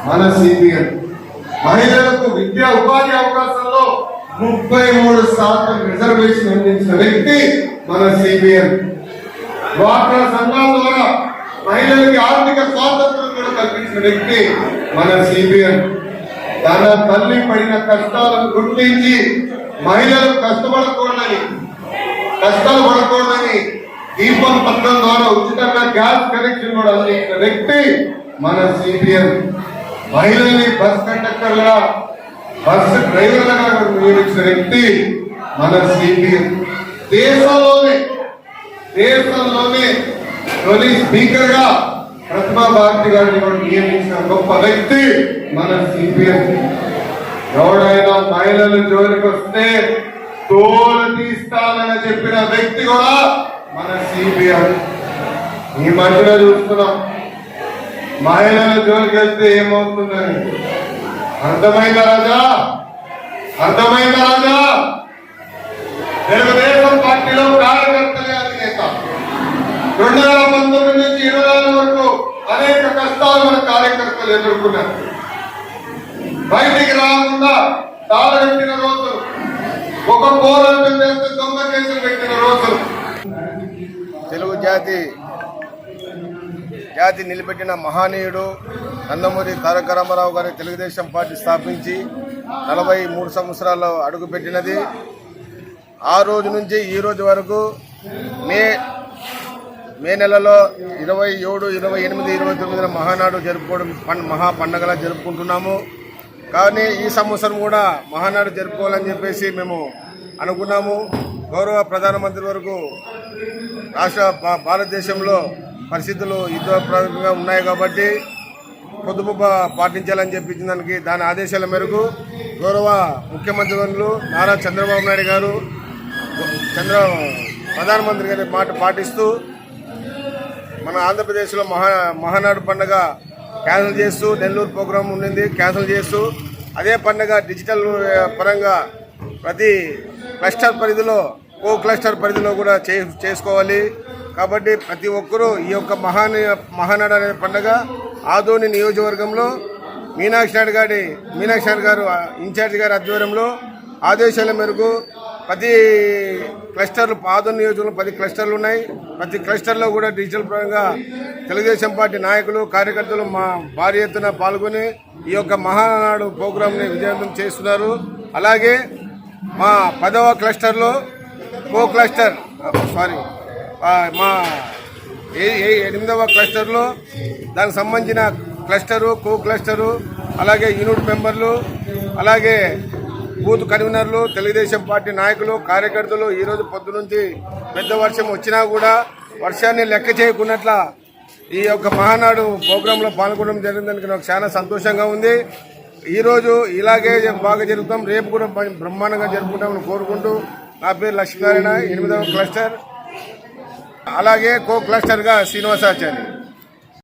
మన సిపిఎం మహిళలకు విద్యా ఉపాధి అవకాశాల్లో 33% రిజర్వేషన్ అందించిన వ్యక్తి మన సిపిఎం. డ్వాక్రా సంఘాల ద్వారా మహిళలకి ఆర్థిక స్వాతంత్రం కూడా కల్పించిన వ్యక్తి మన సిపిఎం. తన తల్లి పడిన కష్టాలను గుర్తించి మహిళలకు కష్టాలు పడకూడదని దీపం పథకం ద్వారా ఉచితంగా గ్యాస్ కనెక్షన్ కూడా అందించిన వ్యక్తి మన సిపిఎం. మహిళల్ని బస్ కండక్టర్లుగా బస్సు డ్రైవర్లుగా నియమించిన వ్యక్తి మన సిపిఎం. దేశంలోనే తొలి స్పీకర్ గా ప్రతిభా భారతి గారిని కూడా నియమించిన గొప్ప వ్యక్తి మన సిపిఎం. ఎవడైనా మహిళల జోలికి వస్తే తోలు తీస్తానని చెప్పిన వ్యక్తి కూడా మన సిపిఎం. ఈ మధ్యలో చూస్తున్నాం మహిళల జోలికి వెళ్తే ఏమవుతుందని. అర్థమైందా రాజా? తెలుగుదేశం పార్టీలో కార్యకర్తలే అధినేత. 2019 నుంచి 24 వరకు అనేక కష్టాలు మన కార్యకర్తలు ఎదుర్కొన్నారు. బయటికి రాకుండా తాళగట్టిన రోజులు, ఒక పోరాటం చేస్తే దొంగ కేసులు పెట్టిన రోజులు. తెలుగు జాతి నిలబెట్టిన మహానీయుడు నందమూరి తారక రామారావు గారి తెలుగుదేశం పార్టీ స్థాపించి 43 సంవత్సరాలు అడుగుపెట్టినది. ఆ రోజు నుంచి ఈ రోజు వరకు మే నెలలో 27, 28, 29 మహానాడు జరుపుకోవడం మహా పండగలా జరుపుకుంటున్నాము. కానీ ఈ సంవత్సరం కూడా మహానాడు జరుపుకోవాలని చెప్పేసి మేము అనుకున్నాము. గౌరవ ప్రధానమంత్రి వరకు రాష్ట్ర భారతదేశంలో పరిస్థితులు యుద్ధప్రదంగా ఉన్నాయి కాబట్టి పొదుపు పాటించాలని చెప్పించిన దాని ఆదేశాల మేరకు గౌరవ ముఖ్యమంత్రి వర్యులు నారా చంద్రబాబు నాయుడు గారు ప్రధానమంత్రి గారి మాట పాటిస్తూ మన ఆంధ్రప్రదేశ్లో మహానాడు పండుగ క్యాన్సిల్ చేస్తూ, నెల్లూరు ప్రోగ్రాం ఉండింది క్యాన్సిల్ చేస్తూ, అదే పండుగ డిజిటల్ పరంగా ప్రతి క్లస్టర్ పరిధిలో క్లస్టర్ పరిధిలో కూడా చేసుకోవాలి. కాబట్టి ప్రతి ఒక్కరూ ఈ యొక్క మహానాడు అనే పండుగ ఆదోని నియోజకవర్గంలో మీనాక్షి నాయుడు గారు ఇన్ఛార్జి గారి ఆధ్వర్యంలో ఆదేశాల మేరకు ప్రతి క్లస్టర్లు ఆదోని నియోజకవర్గంలో 10 క్లస్టర్లు ఉన్నాయి. ప్రతి క్లస్టర్లో కూడా డిజిటల్ పరంగా తెలుగుదేశం పార్టీ నాయకులు కార్యకర్తలు భారీ ఎత్తున పాల్గొని ఈ యొక్క మహానాడు ప్రోగ్రాంని విజయవంతం చేస్తున్నారు. అలాగే మా 10వ క్లస్టర్లో మా 8వ క్లస్టర్లో దానికి సంబంధించిన క్లస్టరు క్లస్టరు అలాగే యూనిట్ మెంబర్లు అలాగే బూత్ కన్వీనర్లు తెలుగుదేశం పార్టీ నాయకులు కార్యకర్తలు ఈరోజు పొద్దునుంచి పెద్ద వర్షం వచ్చినా కూడా వర్షాన్ని లెక్క చేయకున్నట్ల ఈ యొక్క మహానాడు ప్రోగ్రాంలో పాల్గొనడం జరిగిందని నాకు చాలా సంతోషంగా ఉంది. ఈరోజు ఇలాగే బాగా జరుగుతాం, రేపు కూడా బ్రహ్మాండంగా జరుపుకుంటామని కోరుకుంటూ నా పేరు లక్ష్మీనారాయణ, 8వ క్లస్టర్, అలాగే క్లస్టర్గా శ్రీనివాసాచారి.